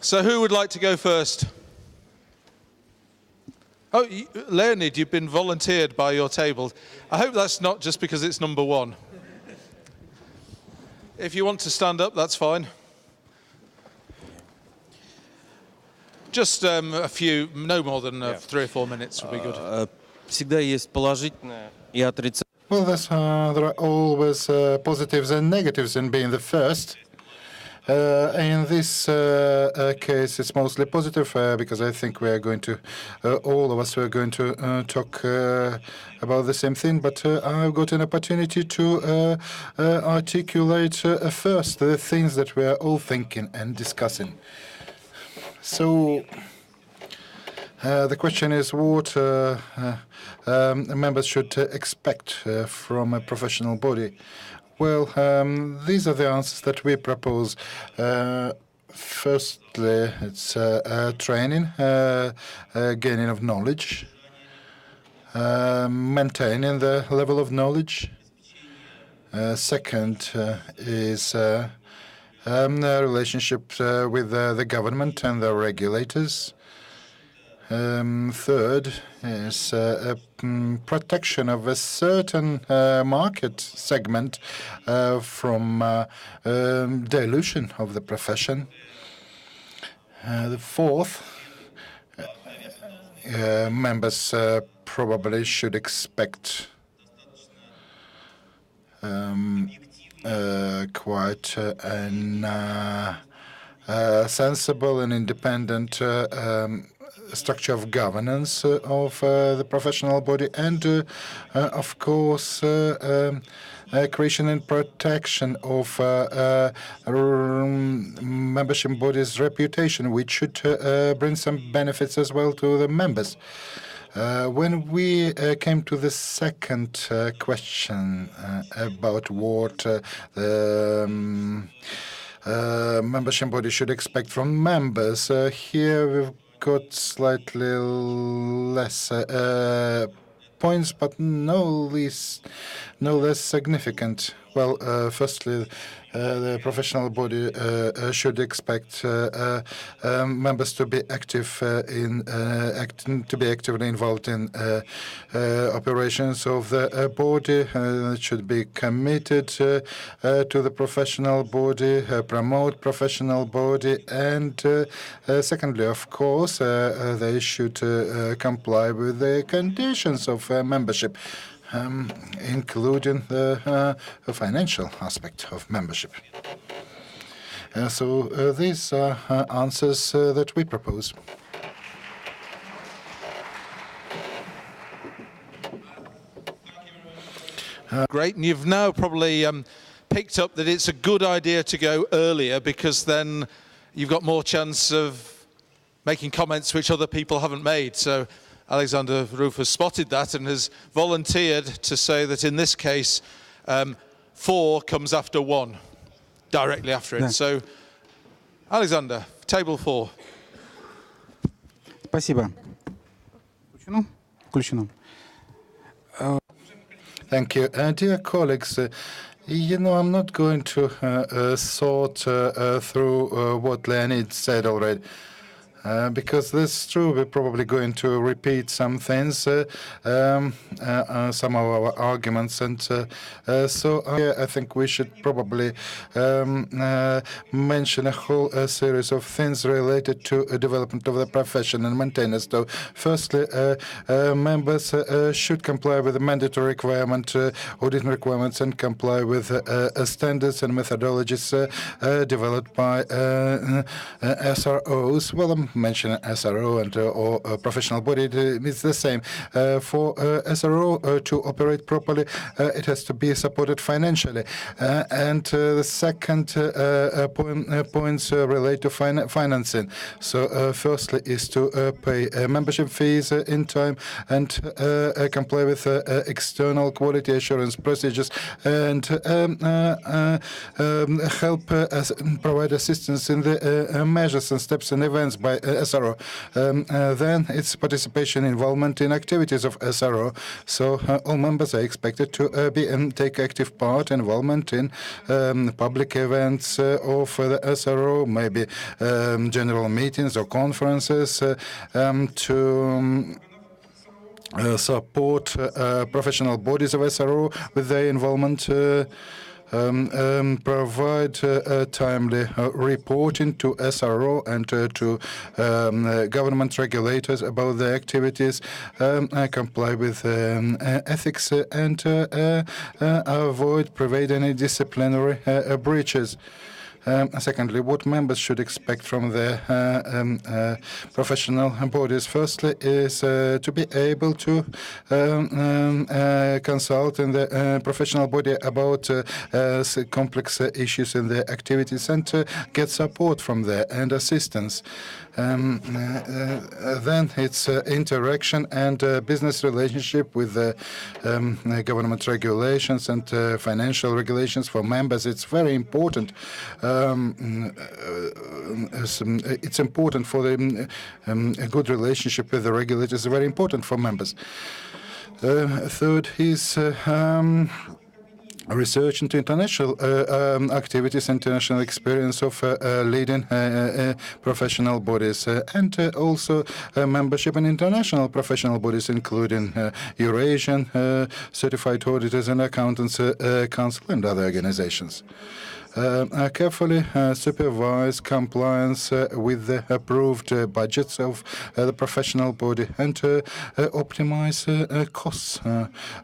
So who would like to go first? Oh, Leonid, you've been volunteered by your table. I hope that's not just because it's number one. If you want to stand up, that's fine. Just a few, no more than 3 or 4 minutes would be good. Всегда есть положительное и отрицательное. Well, there are always positives and negatives in being the first. In this case, it's mostly positive because I think we are going to, all of us are going to talk about the same thing. But I've got an opportunity to articulate first the things that we are all thinking and discussing. So the question is what members should expect from a professional body. Well, these are the answers that we propose. Firstly, it's training, gaining of knowledge, maintaining the level of knowledge. Second is relationships with the government and the regulators. Third is protection of a certain market segment from dilution of the profession. The fourth, members probably should expect quite an sensible and independent structure of governance of the professional body, and of course creation and protection of membership body's reputation, which should bring some benefits as well to the members. When we came to the second question about what the membership body should expect from members, here we've got slightly less points, but no less significant. Well, firstly, the professional body should expect members to be active actively involved in operations of the body. Should be committed to the professional body, promote professional body, and secondly, of course, they should comply with the conditions of membership, including the financial aspect of membership. So these are answers that we propose. Great, and you've now probably picked up that it's a good idea to go earlier because then you've got more chance of making comments which other people haven't made. So Alexander Roof has spotted that and has volunteered to say that in this case, 4 comes after 1, directly after it. So, Alexander, table 4. Спасибо. Включено. Thank you. Dear colleagues, I'm not going to sort through what Leonid said already. Because this is true, we're probably going to repeat some things, some of our arguments, and so I think we should probably mention a whole series of things related to development of the profession and maintenance. So, firstly, members should comply with the mandatory requirement, auditing requirements, and comply with standards and methodologies developed by SROs. Well, mention SRO and or professional body, it's the same. For SRO to operate properly, it has to be supported financially. And the second points relate to financing. So firstly is to pay membership fees in time and comply with external quality assurance procedures and help provide assistance in the measures and steps and events by by SRO. Then it's participation, involvement in activities of SRO. So all members are expected to take active part, involvement in public events of the SRO, maybe general meetings or conferences to support professional bodies of SRO with their involvement, provide timely reporting to SRO and to government regulators about their activities, comply with ethics, and prevent any disciplinary breaches. Secondly, what members should expect from their professional bodies? Firstly, is to be able to consult in the professional body about complex issues in their activities and get support from there and assistance. Then it's interaction and business relationship with the government regulations and financial regulations for members. It's very important. It's important for the a good relationship with the regulators. It's very important for members. Third is research into international activities, international experience of leading professional bodies, and also membership in international professional bodies, including Eurasian Certified Auditors and Accountants Council and other organizations. Carefully supervise compliance with the approved budgets of the professional body and optimize costs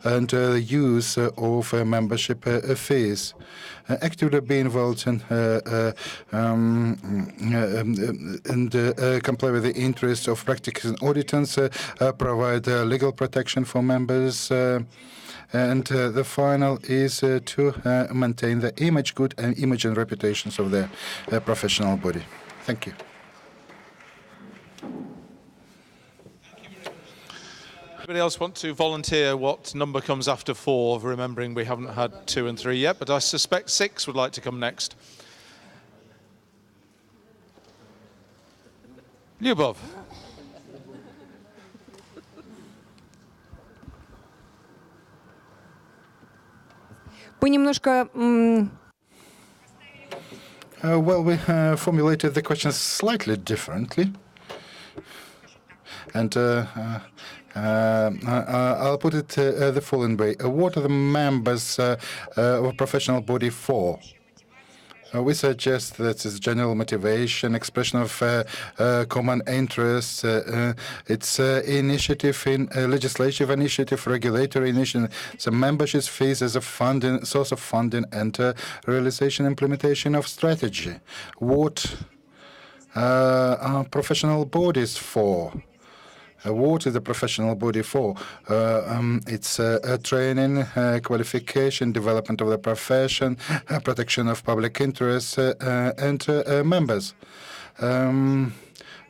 and the use of membership fees. Actively be involved in and comply with the interests of practicing auditors, provide legal protection for members. And the final is to maintain the image, good image and reputations of the professional body. Thank you. Anybody else want to volunteer what number comes after 4, remembering we haven't had 2 and 3 yet, but I suspect 6 would like to come next. Lyubov. Well, we formulated the question slightly differently. And I'll put it the following way. What are the members of a professional body for? We suggest that it's general motivation, expression of common interests. It's initiative in legislative initiative, regulatory initiative. So membership fees as a funding source of funding and realization implementation of strategy. What are professional bodies for? What is the professional body for? It's training, qualification, development of the profession, protection of public interests, and members.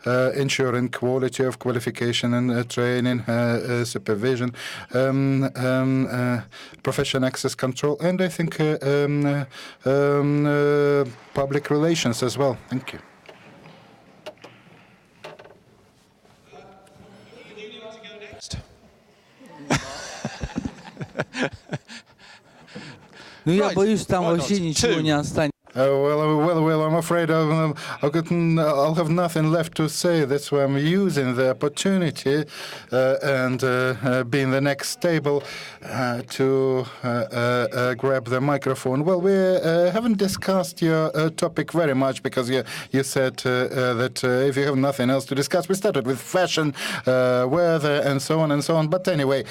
Ensuring quality of qualification and training, supervision, profession access control, and I think public relations as well. Thank you. Ну, я боюсь, там вообще ничего не останется. Well, I'm afraid I'll have nothing left to say. That's why I'm using the opportunity and being the next table to grab the microphone. Well, we haven't discussed your topic very much because you said that if you have nothing else to discuss, we started with fashion, weather, and so on and so on. But anyway.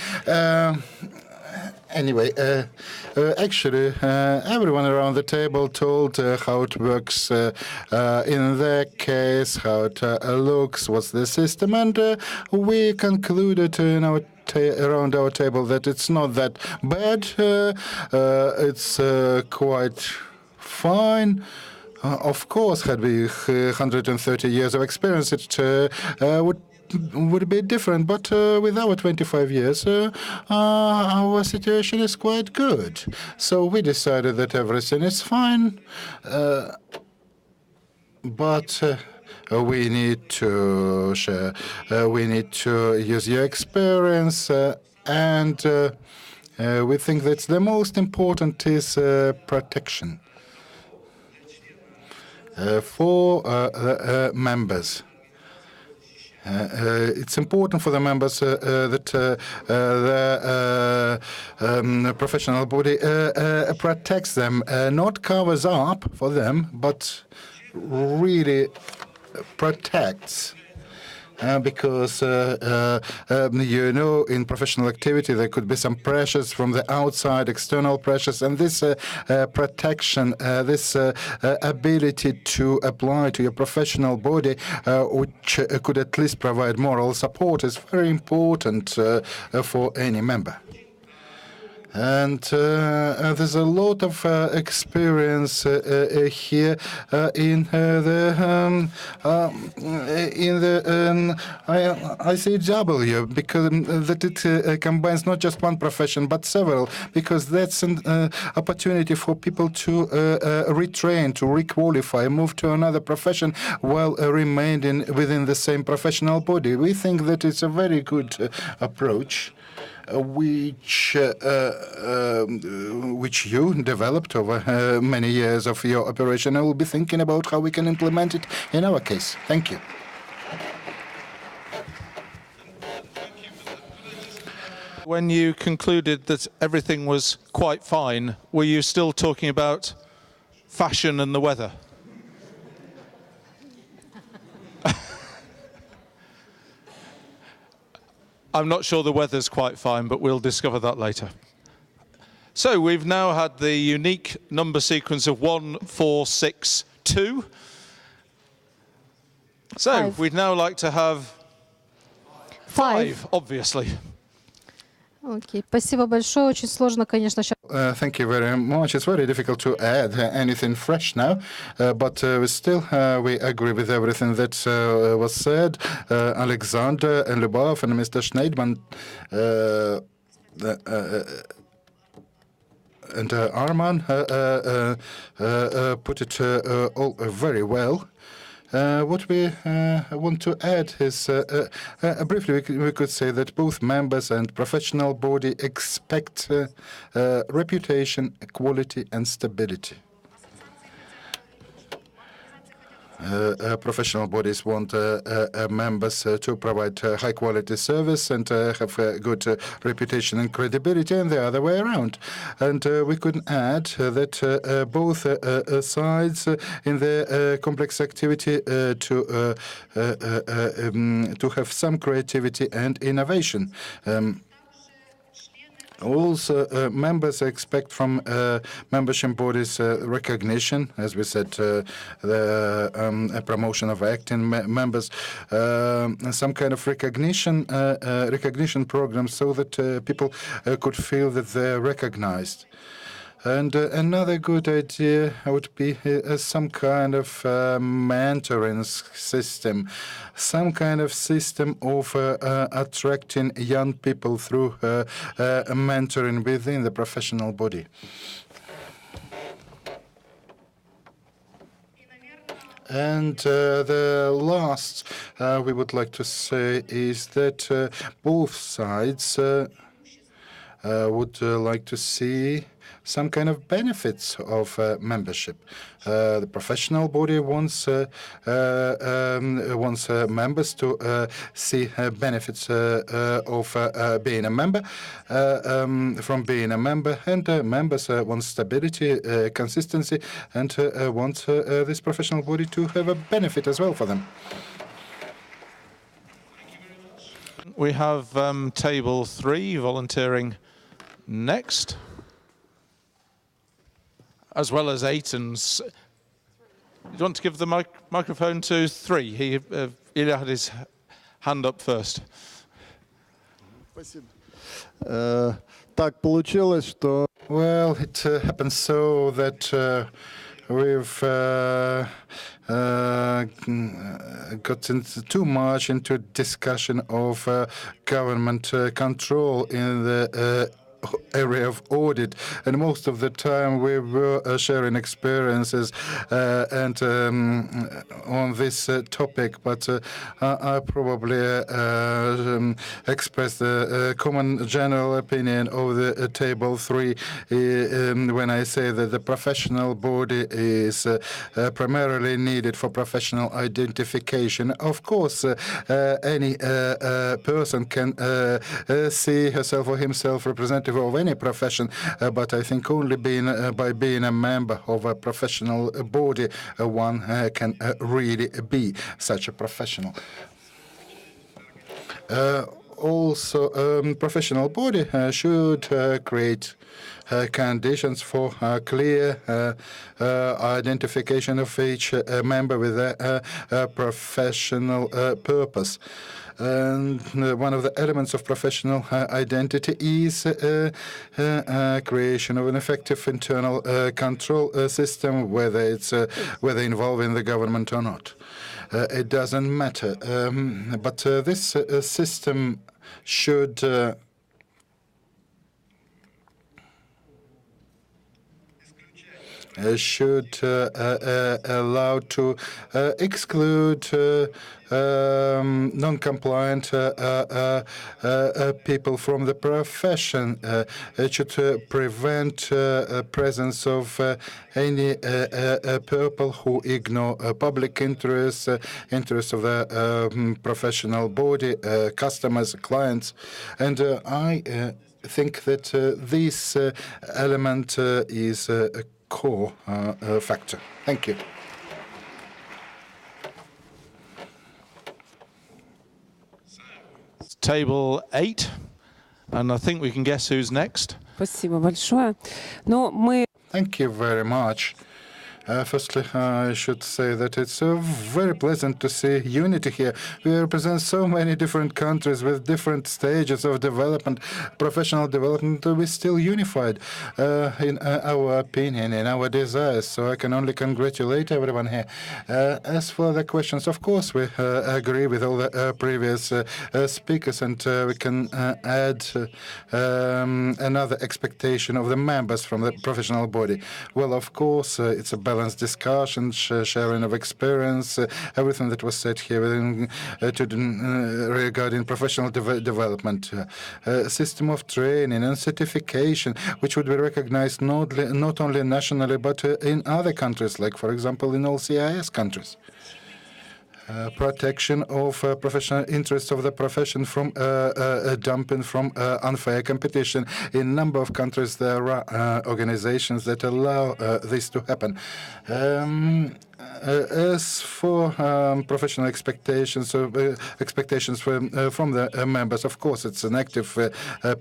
Actually, everyone around the table told how it works in their case, how it looks, what's the system, and we concluded in our around our table that it's not that bad. It's quite fine. Of course, had we 130 years of experience, it would be different, but with our 25 years, our situation is quite good. So we decided that everything is fine, but We need to share. We need to use your experience, and we think that the most important is protection for members. It's important for the members that the professional body protects them, not covers up for them, but really protects. Because, in professional activity, there could be some pressures from the outside, external pressures, and this protection, this ability to apply to your professional body, which could at least provide moral support, is very important for any member. And there's a lot of experience here in the ICAEW, because that it combines not just one profession but several, because that's an opportunity for people to retrain, to requalify, move to another profession while remaining within the same professional body. We think that it's a very good approach, which you developed over many years of your operation, and we'll be thinking about how we can implement it in our case. Thank you. When you concluded that everything was quite fine, were you still talking about fashion and the weather? I'm not sure the weather's quite fine, but we'll discover that later. So we've now had the unique number sequence of 1, 4, 6, 2. So we'd now like to have 5, obviously. Окей, спасибо большое. Очень сложно, конечно, сейчас. Thank you very much. It's very difficult to add anything fresh now, but we agree with everything that was said. Alexander and Lubov and Mr. Schneidman and Arman put it all very well. What we want to add is, briefly, we could say that both members and professional body expect reputation, quality, and stability. Professional bodies want members to provide high-quality service and have a good reputation and credibility, and the other way around. And we could add that both sides in the complex activity to have some creativity and innovation. Also, members expect from membership bodies recognition, as we said, the promotion of acting members, some kind of recognition program, so that people could feel that they're recognized. And another good idea would be some kind of mentoring system, some kind of system of attracting young people through mentoring within the professional body. And the last we would like to say is that both sides would like to see some kind of benefits of membership. The professional body wants members to see benefits of being a member, from being a member, and members want stability, consistency, and want this professional body to have a benefit as well for them. We have table 3 volunteering next, as well as 8 and... You want to give the microphone to 3? Ilya had his hand up first. Well, it happens so that we've gotten too much into discussion of government control in the area of audit, and most of the time we were sharing experiences and on this topic. But I probably expressed the common general opinion of the table 3 when I say that the professional body is primarily needed for professional identification. Of course, any person can see herself or himself representative of any profession, but I think only by being a member of a professional body, one can really be such a professional. Also, professional body should create conditions for clear identification of each member with a professional purpose. And one of the elements of professional identity is creation of an effective internal control system, whether involving the government or not. It doesn't matter. But this system should allow to exclude non-compliant people from the profession. It should prevent presence of any people who ignore public interests, interests of the professional body, customers, clients. And I think that this element is a core factor. Thank you. Table 8, and I think we can guess who's next. Спасибо большое. Но мы Thank you very much. Firstly, I should say that it's very pleasant to see unity here. We represent so many different countries with different stages of development, professional development. We're still unified in our opinion, in our desires. So I can only congratulate everyone here. As for the questions, of course, we agree with all the previous speakers, and we can add another expectation of the members from the professional body. Well, of course, it's a balanced discussion, sharing of experience, everything that was said here regarding professional development, system of training and certification, which would be recognized not only nationally but in other countries, like, for example, in all CIS countries. Protection of professional interests of the profession from dumping, from unfair competition. In a number of countries, there are organizations that allow this to happen. As for professional expectations from the members, of course, it's an active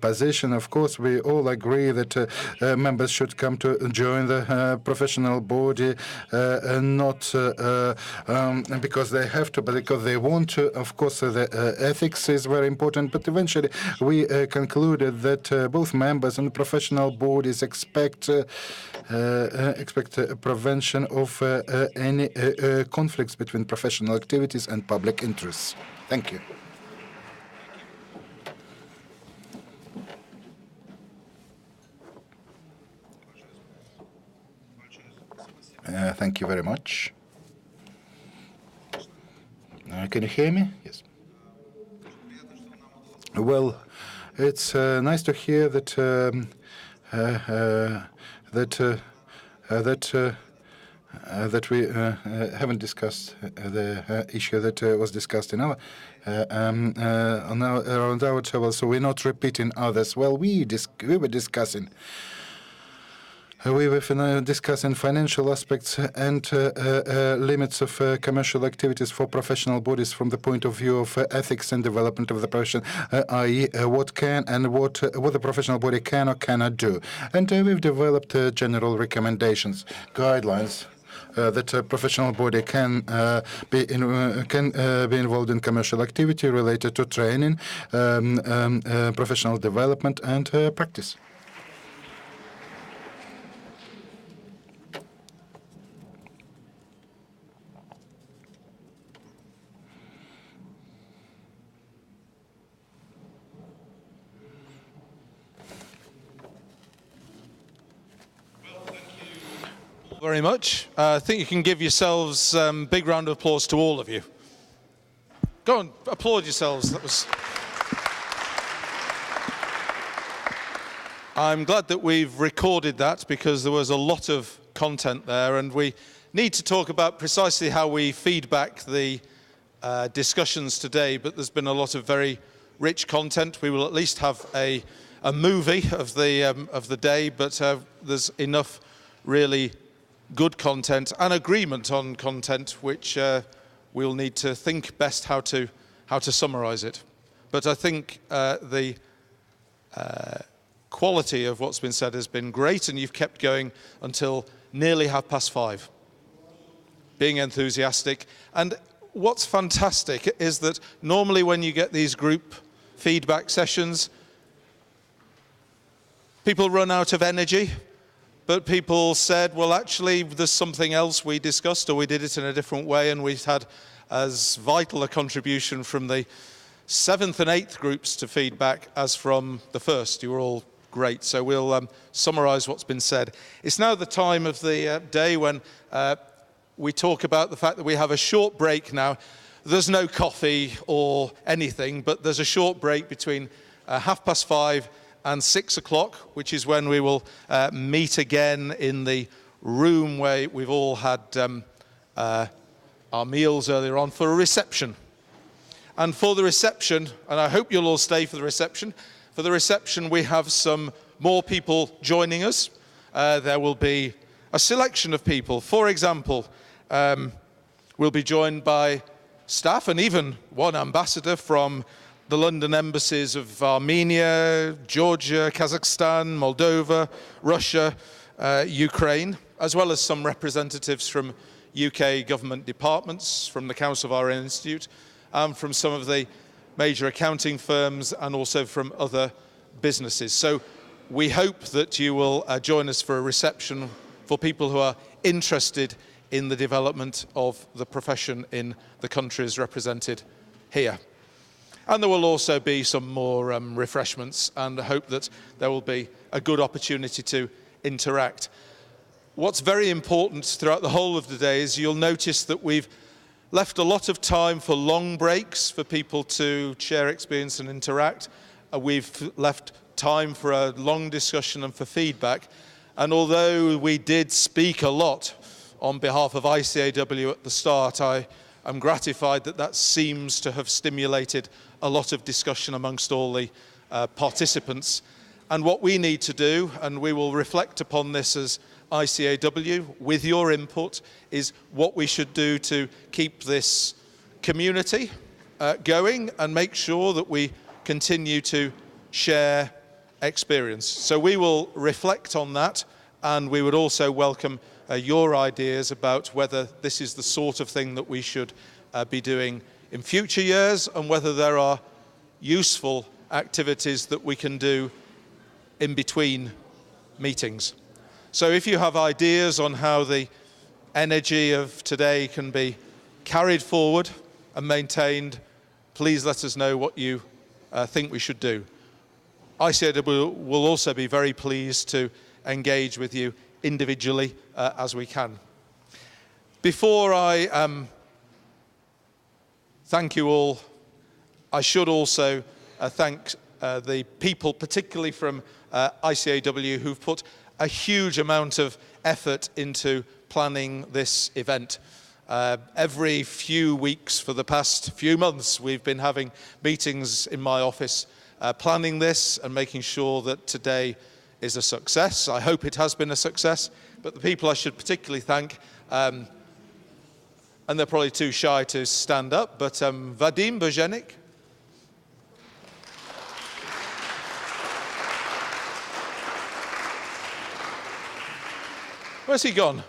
position. Of course, we all agree that members should come to join the professional body, not because they have to, but because they want to. Of course, the ethics is very important, but eventually we concluded that both members and professional bodies expect prevention of any conflicts between professional activities and public interests. Thank you. Thank you very much. Can you hear me? Yes. Well, it's nice to hear that that we haven't discussed the issue that was discussed in our around our table, so we're not repeating others. Well, we were discussing. We were discussing financial aspects and limits of commercial activities for professional bodies from the point of view of ethics and development of the profession, i.e., what can and what the professional body can or cannot do. And we've developed general recommendations, guidelines. That a professional body can be involved in commercial activity related to training, professional development, and practice. Very much. I think you can give yourselves a big round of applause to all of you. Go on, applaud yourselves. I'm glad that we've recorded that because there was a lot of content there, and we need to talk about precisely how we feed back the discussions today, but there's been a lot of very rich content. We will at least have a movie of the day, but there's enough really good content and agreement on content which we'll need to think best how to summarize it. But I think the quality of what's been said has been great, and you've kept going until nearly 5:30, being enthusiastic. And what's fantastic is that normally when you get these group feedback sessions, people run out of energy. But people said, well, actually, there's something else we discussed, or we did it in a different way, and we've had as vital a contribution from the 7th and 8th groups to feedback as from the first. You were all great. So we'll summarize what's been said. It's now the time of the day when we talk about the fact that we have a short break now. There's no coffee or anything, but there's a short break between 5:30 and 6 o'clock, which is when we will meet again in the room where we've all had our meals earlier on for a reception. And for the reception, and I hope you'll all stay for the reception we have some more people joining us. There will be a selection of people. For example, we'll be joined by staff and even one ambassador from the London embassies of Armenia, Georgia, Kazakhstan, Moldova, Russia, Ukraine, as well as some representatives from UK government departments, from the Council of our Institute, and from some of the major accounting firms, and also from other businesses. So we hope that you will join us for a reception for people who are interested in the development of the profession in the countries represented here. And there will also be some more refreshments, and I hope that there will be a good opportunity to interact. What's very important throughout the whole of the day is you'll notice that we've left a lot of time for long breaks for people to share experience and interact. We've left time for a long discussion and for feedback. And although we did speak a lot on behalf of ICAEW at the start, I am gratified that that seems to have stimulated a lot of discussion amongst all the participants. And what we need to do, and we will reflect upon this as ICAEW with your input, is what we should do to keep this community going and make sure that we continue to share experience. So we will reflect on that, and we would also welcome your ideas about whether this is the sort of thing that we should be doing in future years, and whether there are useful activities that we can do in between meetings. So if you have ideas on how the energy of today can be carried forward and maintained, please let us know what you think we should do. ICAEW will also be very pleased to engage with you individually as we can. Before I thank you all, I should also thank the people, particularly from ICAEW, who've put a huge amount of effort into planning this event. Every few weeks for the past few months, we've been having meetings in my office planning this and making sure that today is a success. I hope it has been a success, but the people I should particularly thank, and they're probably too shy to stand up, but Vadim Bojenik, where's he gone?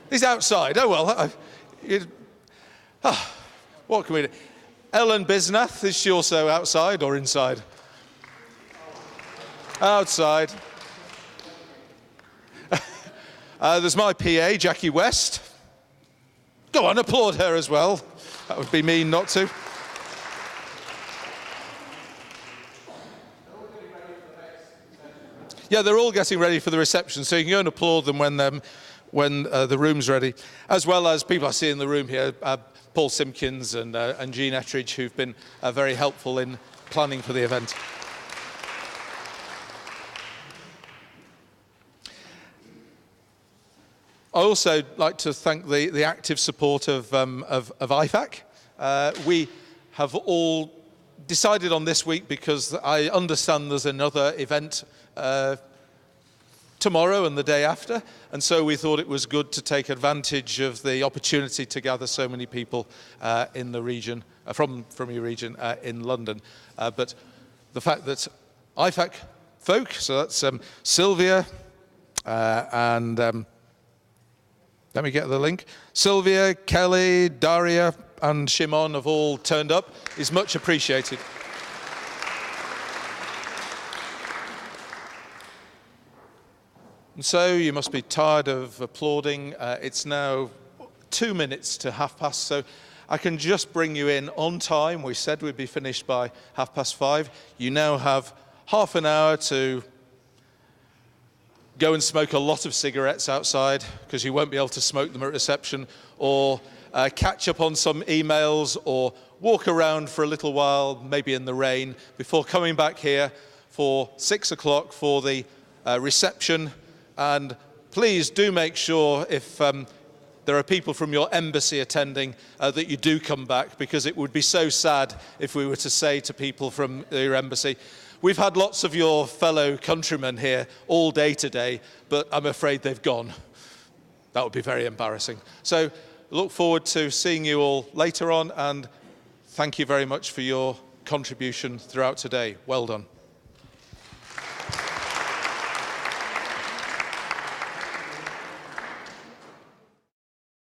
He's outside. Oh, well. What can we do? Ellen Bisnath, is she also outside or inside? Outside. There's my PA, Jackie West. Go on, applaud her as well. That would be mean not to. Yeah, they're all getting ready for the reception, so you can go and applaud them when the room's ready, as well as people I see in the room here, Paul Simpkins and Jean Ettridge, who've been very helpful in planning for the event. I also like to thank the active support of IFAC. We have all decided on this week because I understand there's another event tomorrow and the day after, and so we thought it was good to take advantage of the opportunity to gather so many people in the region, from your region in London. But the fact that IFAC folk, so that's Sylvia and let me get the link. Sylvia, Kelly, Daria, and Shimon have all turned up, is much appreciated. And so you must be tired of applauding. It's now 2 minutes to 5:30, so I can just bring you in on time. We said we'd be finished by 5:30. You now have half an hour to go and smoke a lot of cigarettes outside, because you won't be able to smoke them at reception, or catch up on some emails, or walk around for a little while, maybe in the rain, before coming back here for 6 o'clock for the reception. And please do make sure, if there are people from your embassy attending, that you do come back, because it would be so sad if we were to say to people from your embassy, we've had lots of your fellow countrymen here all day today, but I'm afraid they've gone. That would be very embarrassing. So look forward to seeing you all later on, and thank you very much for your contribution throughout today. Well done.